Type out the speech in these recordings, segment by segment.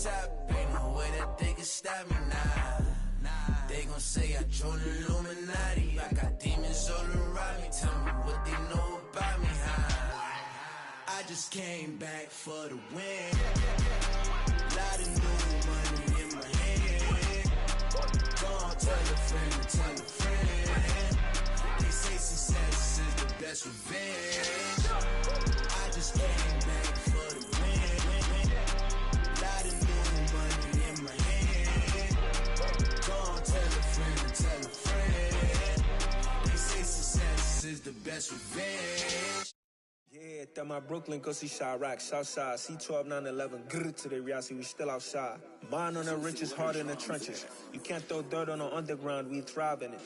top, ain't no way that they can stop me now. They gon' say I joined the Illuminati. I got demons all around me. Tell me what they know about me, huh? I just came back for the win. Lot of new money in my hand. Gon' tell a friend to tell a friend. They say success is the best revenge. I just came back for the win. Lot of new money in my hand. Gon' tell a friend to tell a friend. They say success is the best revenge. Yeah, that my Brooklyn go see Chirac, Southside, C12 911, grrr to the Riasi, we still outside. Mine on the richest, heart in the trenches. You can't throw dirt on the underground, we thrive in it.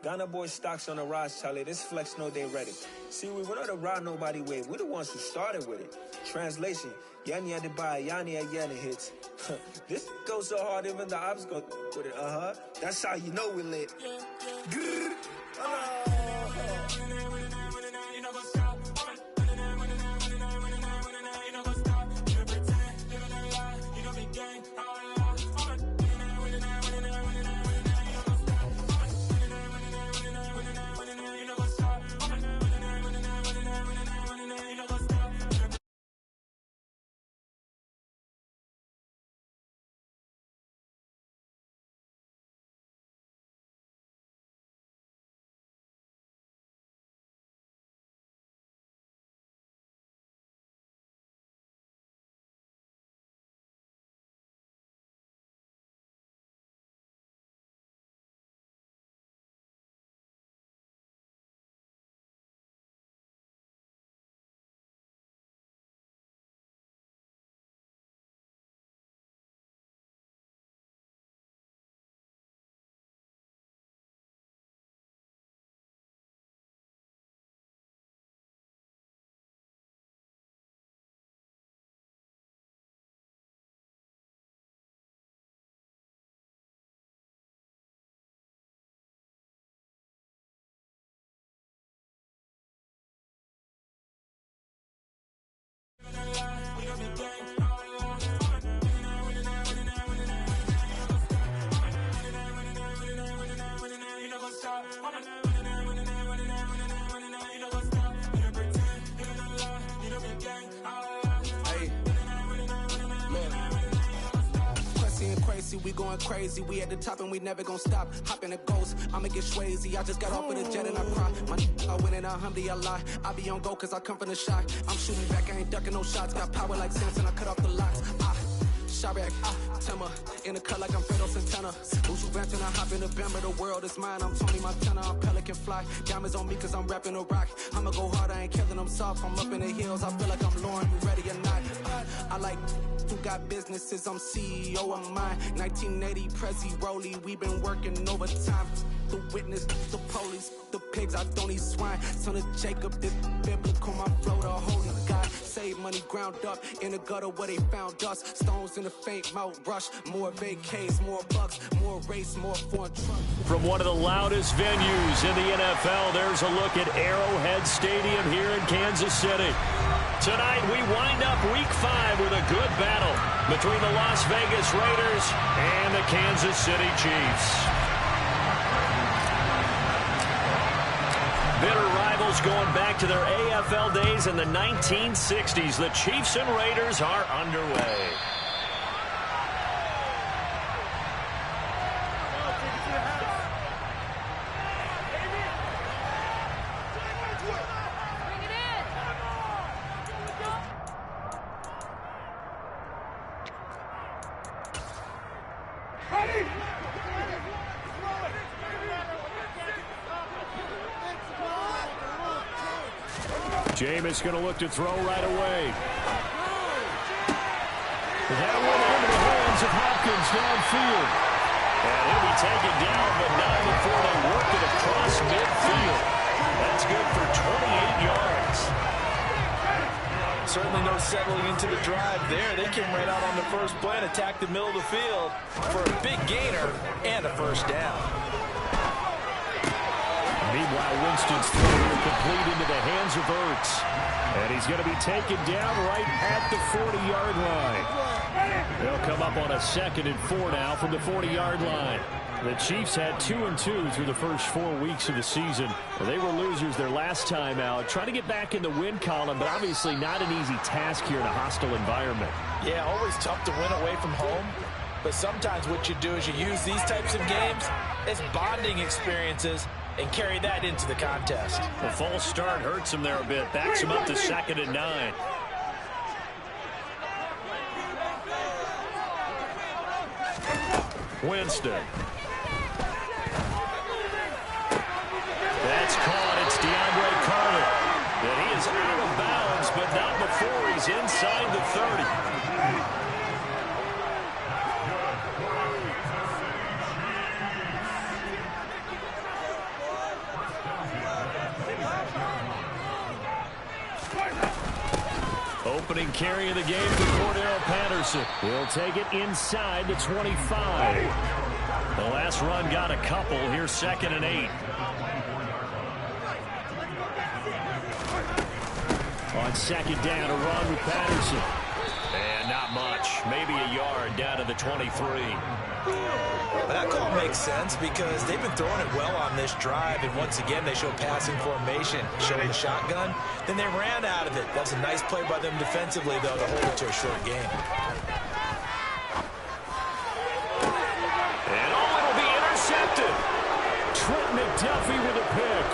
Ghana boy stocks on the rise, Charlie, this flex know they ready. See, we were not to ride nobody with, we the ones who started with it. Translation, Yanni had to buy, Yanni had Yanni hits. This goes so hard, even the ops go with it, That's how you know we lit. Grrr, We going crazy, we at the top and we never gon' stop. Hop in a ghost, I'ma get swayzy. I just got off with a jet and I cry. My I win in alhamdulillah. I be on go cause I come from the shot. I'm shooting back, I ain't ducking no shots. Got power like Samson, I cut off the locks. Chirac, Tema, in the cut like I'm Fredo Santana. Usu Venton, I hop in the Bama, the world is mine. I'm Tony Montana, I'm Pelican Fly. Diamonds on me cause I'm rapping a rock. I'ma go hard, I ain't killing them soft. I'm up in the hills, I feel like I'm Lauren, you ready or not? I like who got businesses, I'm CEO of mine. 1980 Prezi Rolly, we been working overtime. The witness, the police, the pigs, I don't eat swine. Son of Jacob, this biblical, my flow, the holy God. Save money ground up in the gutter where they found us. Stones in the faint Mount Rush. More vacays, more bucks, more race, more foreign trucks. From one of the loudest venues in the NFL, there's a look at Arrowhead Stadium here in Kansas City. Tonight, we wind up Week 5 with a good battle between the Las Vegas Raiders and the Kansas City Chiefs. Bitter rivals going back to their AFL days in the 1960s. The Chiefs and Raiders are underway. Jameis going to look to throw right away. That one into the hands of Hopkins downfield. And he'll be taken down, but not before they work it across midfield. That's good for 28 yards. Certainly no settling into the drive there. They came right out on the first play and attacked the middle of the field for a big gainer and a first down. Meanwhile, Winston's throw here complete into the hands of Ertz. And he's going to be taken down right at the 40-yard line. They'll come up on a 2nd and 4 now from the 40-yard line. The Chiefs had 2-2 through the first 4 weeks of the season. They were losers their last time out. Trying to get back in the win column, but obviously not an easy task here in a hostile environment. Yeah, always tough to win away from home. But sometimes what you do is you use these types of games as bonding experiences and carry that into the contest. The false start hurts him there a bit. Backs him up to 2nd and 9. Winston. That's caught. It's DeAndre Carter. And he is out of bounds, but not before he's inside the 30. Opening carry of the game for Cordero Patterson. He'll take it inside the 25. The last run got a couple. Here's 2nd and 8. On 2nd down, a run with Patterson. And not much. Maybe a yard down to the 23. That call makes sense because they've been throwing it well on this drive, and once again they show passing formation, showing the shotgun. Then they ran out of it. That's a nice play by them defensively, though, to hold it to a short game. And it'll be intercepted. Trent McDuffie with a pick.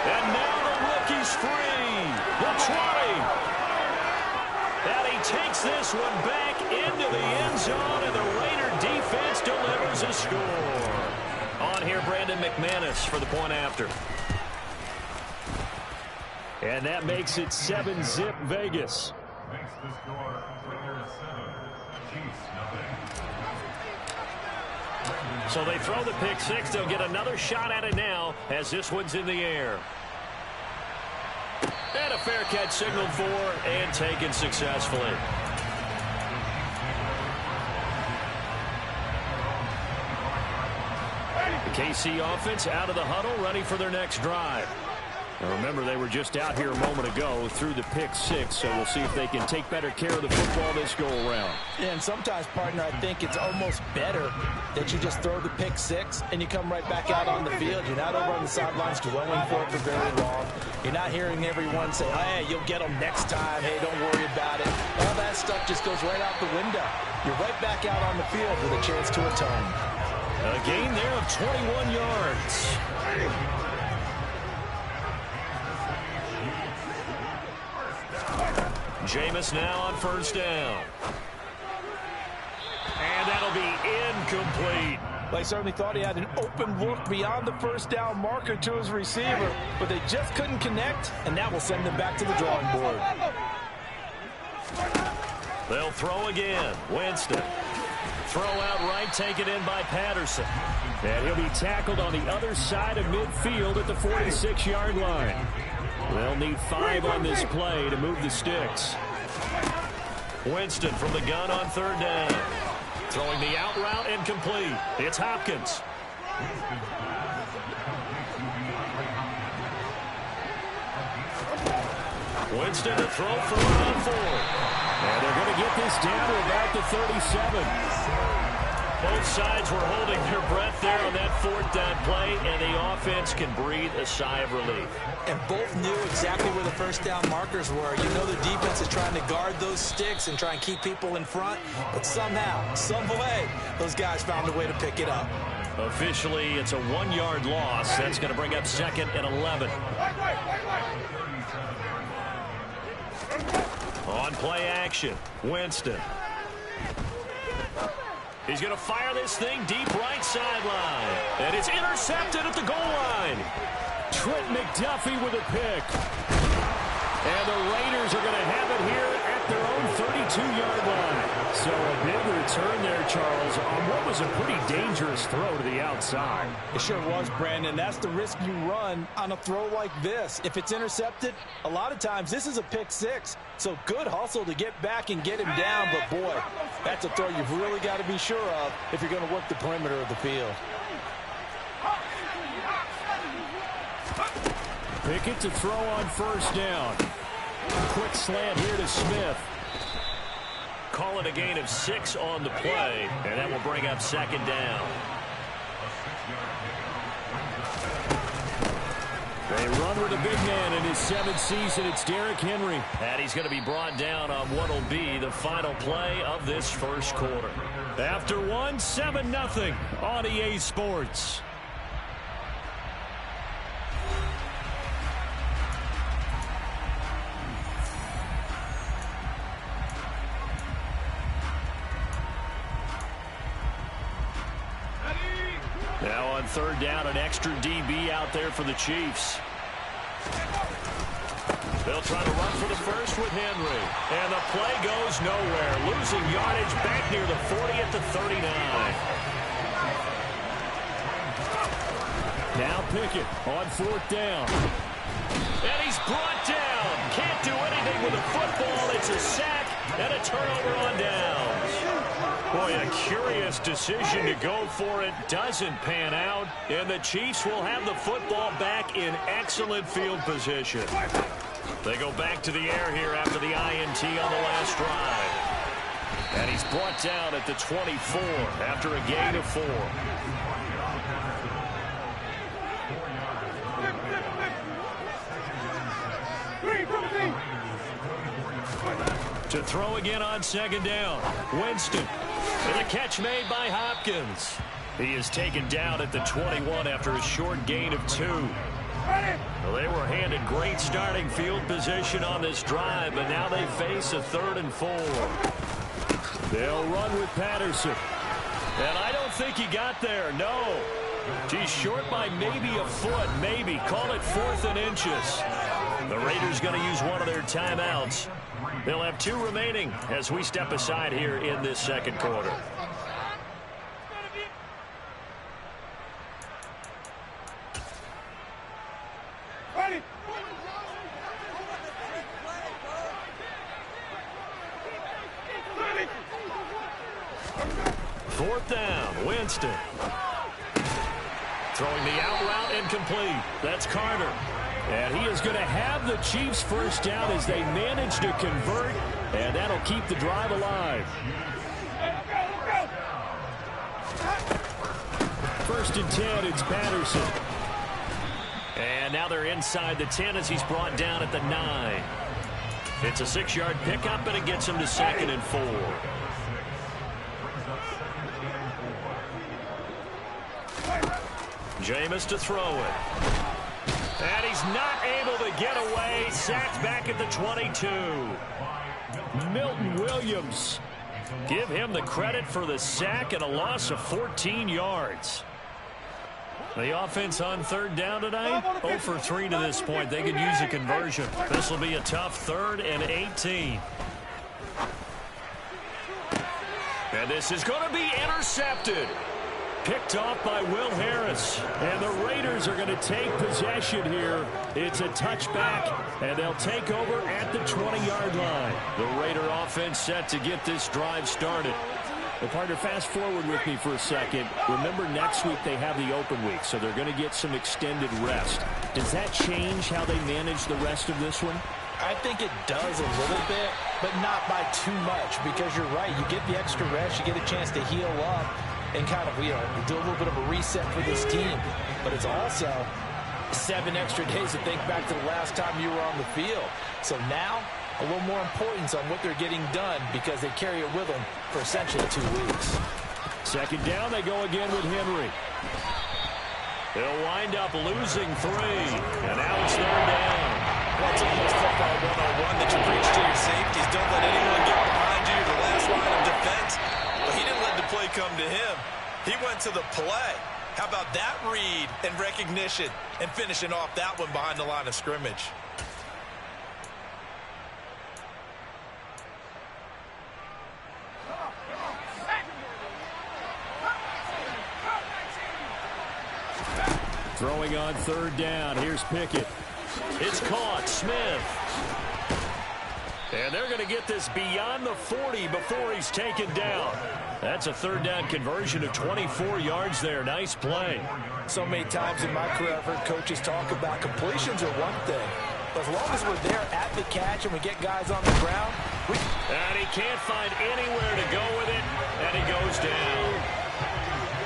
And now the rookie's free. The 20. And he takes this one back into the end zone, and the Raider defense delivers a score. On here, Brandon McManus for the point after. And that makes it 7-zip Vegas. Makes the score Raiders 7, Chiefs nothing. So they throw the pick six. They'll get another shot at it now as this one's in the air. And a fair catch signaled for and taken successfully. The KC offense out of the huddle, ready for their next drive. Now remember, they were just out here a moment ago through the pick six, so we'll see if they can take better care of the football this go-around. And sometimes, partner, I think it's almost better that you just throw the pick six and you come right back out on the field. You're not over on the sidelines dwelling for it for very long. You're not hearing everyone say, hey, you'll get them next time. Hey, don't worry about it. All that stuff just goes right out the window. You're right back out on the field with a chance to atone. A gain there of 21 yards. Jameis now on 1st down. And that'll be incomplete. They certainly thought he had an open look beyond the 1st down marker to his receiver, but they just couldn't connect, and that will send them back to the drawing board. They'll throw again. Winston. Throw out right, taken in by Patterson. And he'll be tackled on the other side of midfield at the 46-yard line. They'll need 5 on this play to move the sticks. Winston from the gun on 3rd down. Throwing the out route incomplete. It's Hopkins. Winston to throw for 1 on 4. And they're going to get this down to about the 37. Both sides were holding their breath there on that 4th down play, and the offense can breathe a sigh of relief. And both knew exactly where the 1st down markers were. You know the defense is trying to guard those sticks and try and keep people in front, but somehow, some way, those guys found a way to pick it up. Officially, it's a 1-yard loss. That's going to bring up 2nd and 11. On play action, Winston. He's going to fire this thing deep right sideline. And it's intercepted at the goal line. Trent McDuffie with a pick. And the Raiders are going to have it here at their own 32-yard line. So a big return there, Charles, on what was a pretty dangerous throw to the outside. It sure was, Brandon. That's the risk you run on a throw like this. If it's intercepted, a lot of times this is a pick six. So good hustle to get back and get him down. But, boy, that's a throw you've really got to be sure of if you're going to work the perimeter of the field. Pickett to throw on 1st down. Quick slant here to Smith. Call it a gain of 6 on the play, and that will bring up second down. They run with a big man in his 7th season. It's Derrick Henry. And he's going to be brought down on what will be the final play of this first quarter. After 7-0 on EA Sports. Now on third down, an extra DB out there for the Chiefs. They'll try to run for the first with Henry. And the play goes nowhere. Losing yardage back near the 40 at the 39. Now Pickett on fourth down. And he's brought down. Can't do anything with the football. It's a sack and a turnover on downs. Boy, a curious decision to go for it. Doesn't pan out. And the Chiefs will have the football back in excellent field position. They go back to the air here after the INT on the last drive. And he's brought down at the 24 after a gain of 4. To throw again on second down. Winston. And a catch made by Hopkins. He is taken down at the 21 after a short gain of 2. Well, they were handed great starting field position on this drive, but now they face a 3rd and 4. They'll run with Patterson. And I don't think he got there, no. He's short by maybe a foot, maybe. Call it 4th and inches. The Raiders going to use one of their timeouts. They'll have 2 remaining as we step aside here in this second quarter. Fourth down, Winston. Throwing the out route incomplete. That's Carter. And he is going to have the Chiefs first down as they manage to convert, and that'll keep the drive alive. 1st and 10, it's Patterson. And now they're inside the 10 as he's brought down at the 9. It's a 6-yard pickup, and it gets him to 2nd and 4. Jameis to throw it. And he's not able to get away. Sacked back at the 22. Milton Williams. Give him the credit for the sack and a loss of 14 yards. The offense on third down tonight, 0 for 3 to this point. They could use a conversion. This will be a tough 3rd and 18. And this is going to be intercepted. Picked off by Will Harris. And the Raiders are going to take possession here. It's a touchback, and they'll take over at the 20-yard line. The Raider offense set to get this drive started. Well, partner, fast forward with me for a second. Remember, next week they have the open week, so they're going to get some extended rest. Does that change how they manage the rest of this one? I think it does a little bit, but not by too much, because you're right. You get the extra rest, you get a chance to heal up, and kind of, do a little bit of a reset for this team. But it's also 7 extra days to think back to the last time you were on the field. So now, a little more importance on what they're getting done because they carry it with them for essentially 2 weeks. Second down, they go again with Henry. They'll wind up losing 3, and now it's 3rd down. That's almost football 101 that you preach to your safeties. Don't let anyone get behind you, the last line of defense. But he didn't let the play come to him. He went to the play. How about that read and recognition and finishing off that one behind the line of scrimmage? Throwing on third down. Here's Pickett. It's caught. Smith. And they're going to get this beyond the 40 before he's taken down. That's a third down conversion of 24 yards there. Nice play. So many times in my career I've heard coaches talk about completions are one thing, As long as we're there at the catch and we get guys on the ground, and he can't find anywhere to go with it, and he goes down.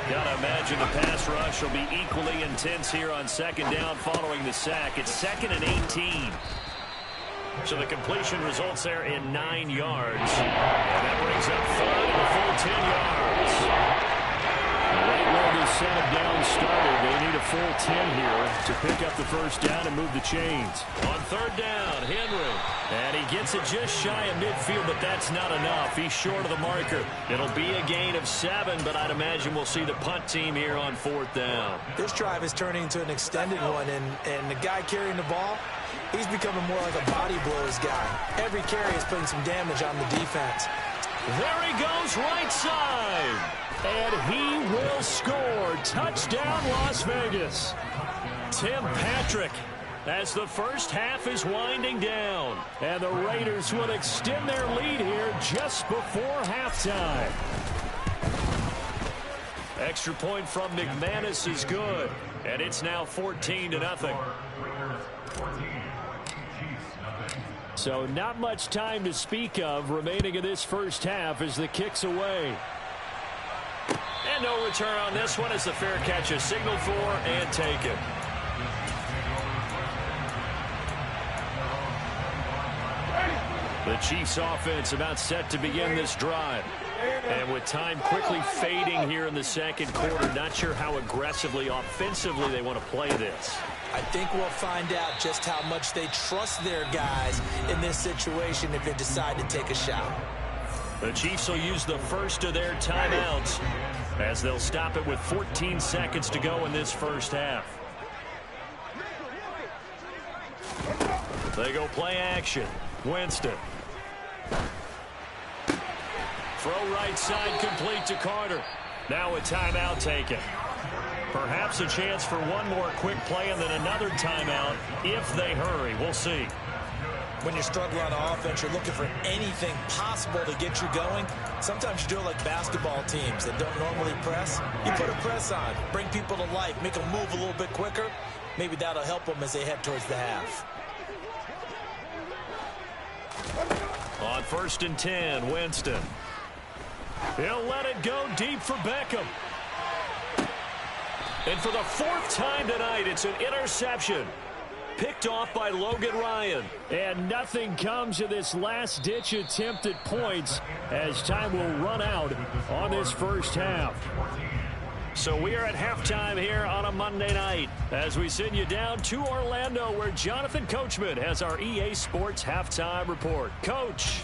Gotta imagine the pass rush will be equally intense here on second down following the sack. It's 2nd and 18. So the completion results there in 9 yards. And that brings up 3rd and a full 10 yards. Right where the set of down started, they need a full 10 here to pick up the first down and move the chains. On 3rd down, Henry. And he gets it just shy of midfield, but that's not enough. He's short of the marker. It'll be a gain of 7, but I'd imagine we'll see the punt team here on 4th down. This drive is turning into an extended one, and the guy carrying the ball, he's becoming more like a body blows guy. Every carry is putting some damage on the defense. There he goes right side. And he will score. Touchdown, Las Vegas. Tim Patrick, as the first half is winding down. And the Raiders will extend their lead here just before halftime. Extra point from McManus is good. And it's now 14-0. So not much time to speak of remaining in this first half as the kick's away. And no return on this one as the fair catch is signaled for and taken. The Chiefs offense about set to begin this drive. And with time quickly fading here in the second quarter, not sure how aggressively, offensively they want to play this. I think we'll find out just how much they trust their guys in this situation if they decide to take a shot. The Chiefs will use the first of their timeouts as they'll stop it with 14 seconds to go in this first half. They go play action. Winston. Throw right side complete to Carter. Now a timeout taken. Perhaps a chance for one more quick play and then another timeout if they hurry. We'll see. When you're struggling on offense, you're looking for anything possible to get you going. Sometimes you do it like basketball teams that don't normally press. You put a press on, bring people to life, make them move a little bit quicker. Maybe that'll help them as they head towards the half. On 1st and 10, Winston. He'll let it go deep for Beckham. And for the 4th time tonight, it's an interception. Picked off by Logan Ryan. And nothing comes of this last-ditch attempt at points as time will run out on this first half. So we are at halftime here on a Monday night as we send you down to Orlando where Jonathan Coachman has our EA Sports Halftime Report. Coach.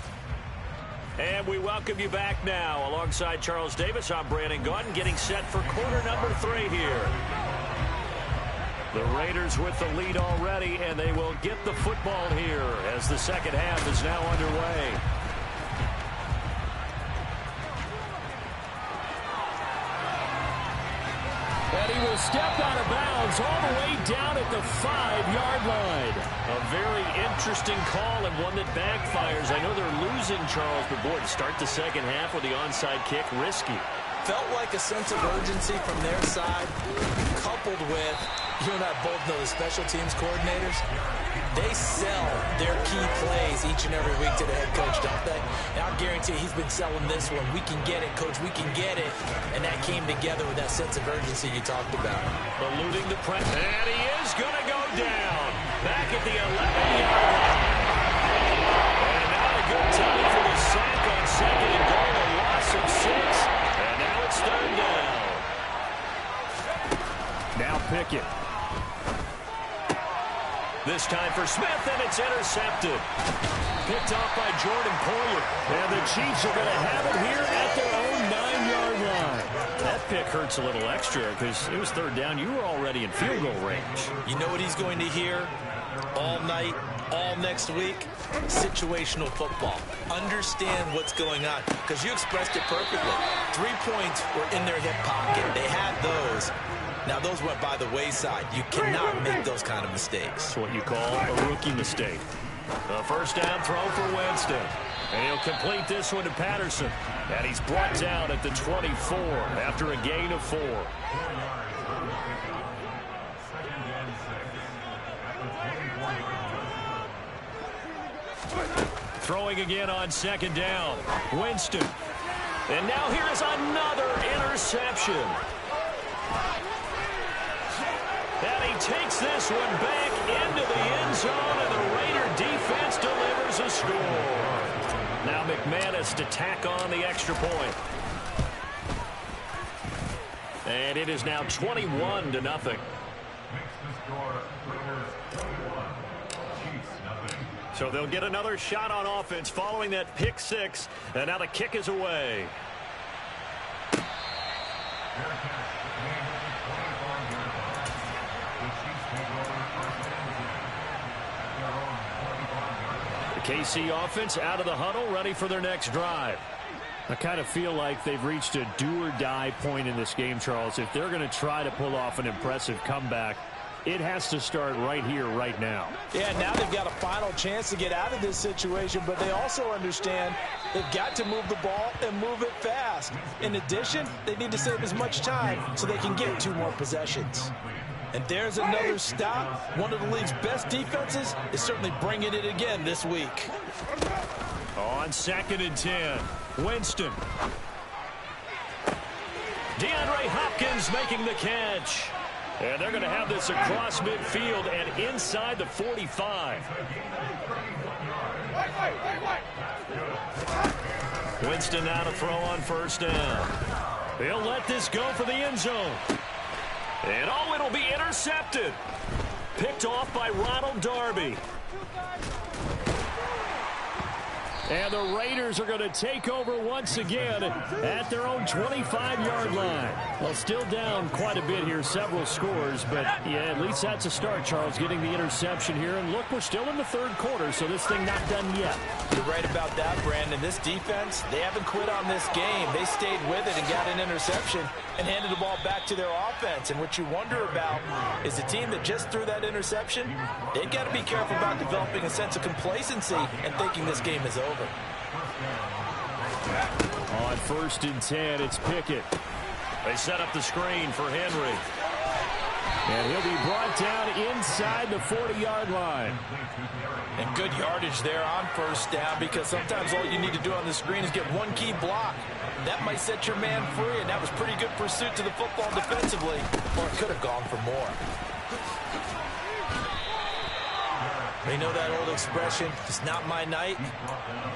And we welcome you back now. Alongside Charles Davis, I'm Brandon Gaudin getting set for quarter number 3 here. The Raiders with the lead already, and they will get the football here as the second half is now underway. And he will step out of bounds all the way down at the 5-yard line. A very interesting call and one that backfires. I know they're losing, Charles, but boy, to start the second half with the onside kick, risky. Felt like a sense of urgency from their side, coupled with, you and I both know the special teams coordinators, they sell their key plays each and every week to the head coach, don't they? And I'll guarantee he's been selling this one. We can get it, coach, we can get it. And that came together with that sense of urgency you talked about. Eluding the press. And he is going to go down. Back at the 11-yard line. And now a good time for the sack on 2nd and goal. A loss of 6. And now it's 3rd down. Now Pickett. This time for Smith, and it's intercepted. Picked off by Jordan Poyer. And the Chiefs are going to have it here at their own 9-yard line. That pick hurts a little extra because it was 3rd down. You were already in field goal range. You know what he's going to hear all night, all next week? Situational football. Understand what's going on because you expressed it perfectly. 3 points were in their hip pocket. They had those. Now, those went by the wayside. You cannot make those kind of mistakes. That's what you call a rookie mistake. The first down throw for Winston. And he'll complete this one to Patterson. And he's brought down at the 24 after a gain of 4. Throwing again on second down. Winston. And now here is another interception. And he takes this one back into the end zone, and the Raider defense delivers a score. Now McManus to tack on the extra point. And it is now 21-0. So they'll get another shot on offense following that pick six. And now the kick is away. The KC offense out of the huddle, ready for their next drive. I kind of feel like they've reached a do-or-die point in this game, Charles. If they're going to try to pull off an impressive comeback, it has to start right here, right now. Yeah, now they've got a final chance to get out of this situation, but they also understand they've got to move the ball and move it fast. In addition, they need to save as much time so they can get 2 more possessions. And there's another stop. One of the league's best defenses is certainly bringing it again this week. On 2nd and 10, Winston. DeAndre Hopkins making the catch. And they're going to have this across midfield and inside the 45. Winston now to throw on first down. He'll let this go for the end zone. And oh, it'll be intercepted. Picked off by Ronald Darby. And the Raiders are going to take over once again at their own 25-yard line. Well, still down quite a bit here, several scores, but yeah, at least that's a start, Charles, getting the interception here. And look, we're still in the 3rd quarter, so this thing not done yet. You're right about that, Brandon. This defense, they haven't quit on this game. They stayed with it and got an interception and handed the ball back to their offense. And what you wonder about is the team that just threw that interception, they've got to be careful about developing a sense of complacency and thinking this game is over. On 1st and 10, it's Pickett. They set up the screen for Henry. And he'll be brought down inside the 40-yard line. And good yardage there on first down, because sometimes all you need to do on the screen is get one key block. That might set your man free, and that was pretty good pursuit to the football defensively, or it could have gone for more. You know that old expression, it's not my night?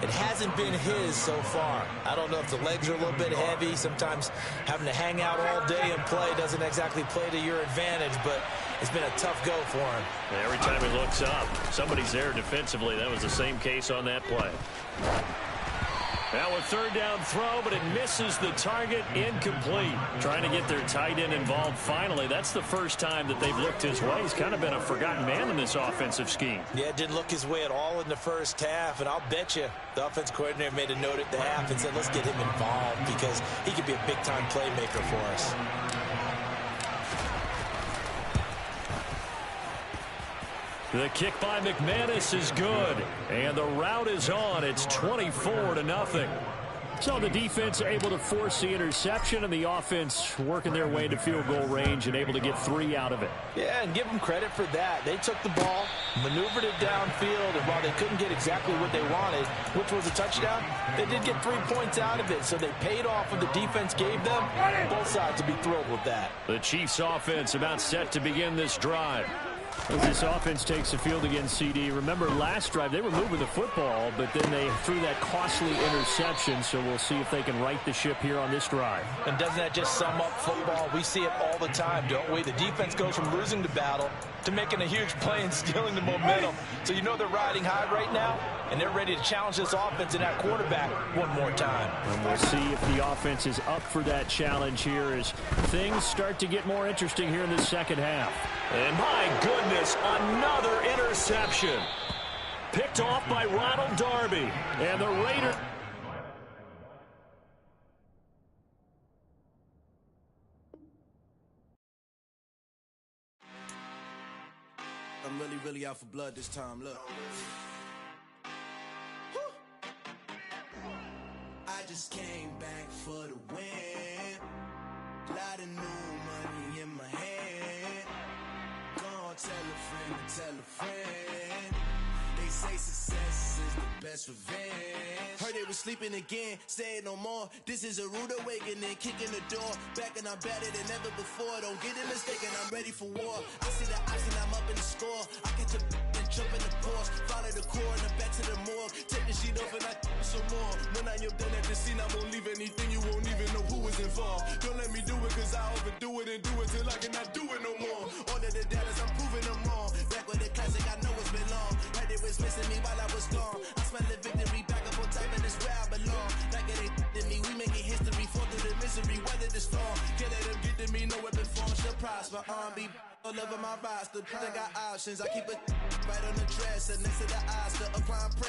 It hasn't been his so far. I don't know if the legs are a little bit heavy. Sometimes having to hang out all day and play doesn't exactly play to your advantage, but it's been a tough go for him. And every time he looks up, somebody's there defensively. That was the same case on that play. Now a 3rd down throw, but it misses the target, incomplete. Trying to get their tight end involved finally. That's the first time that they've looked his way. He's kind of been a forgotten man in this offensive scheme. Yeah, it didn't look his way at all in the first half, and I'll bet you the offense coordinator made a note at the half and said, let's get him involved because he could be a big-time playmaker for us. The kick by McManus is good, and the route is on. It's 24-0. So the defense able to force the interception, and the offense working their way to field goal range and able to get 3 out of it. Yeah, and give them credit for that. They took the ball, maneuvered it downfield, and while they couldn't get exactly what they wanted, which was a touchdown, they did get 3 points out of it, so they paid off what the defense gave them. Both sides will be thrilled with that. The Chiefs offense about set to begin this drive. As this offense takes the field against CD, remember last drive they were moving the football, but then they threw that costly interception, so we'll see if they can right the ship here on this drive. And doesn't that just sum up football? We see it all the time, don't we? The defense goes from losing the battle to making a huge play and stealing the momentum. So you know they're riding high right now, and they're ready to challenge this offense and that quarterback one more time. And we'll see if the offense is up for that challenge here as things start to get more interesting here in the second half. And my goodness, another interception. Picked off by Ronald Darby. And the Raiders... I'm really out for blood this time, look. I just came back for the win. Lot of new money in my hand. Tell a friend, they They say success is the best revenge. Heard they was sleeping again, say it no more. This is a rude awakening, kicking the door. Back and I'm better than ever before. Don't get it mistaken, I'm ready for war. I see the option, I'm up in the score. I get to and jump in the course. Follow the core and then back to the morgue. Take the sheet off and I some more. When I am done at the scene, I won't leave anything. You won't even know who was involved. Don't let me do it, cause I overdo it and do it till I cannot do it no more. All of the doubters, I'm proving them wrong. Back with the classic, I know it's been long. Heard they was missing me while I was gone. I smell the victory back up on top, and it's where I belong. Like it ain't to me, we making history. Fall through the misery, weather the storm. Can't let them get to me, no weapon form shall prosper. R&B all over my roster. I got options, I keep it right on the dresser next to the Oscar. Applying pressure.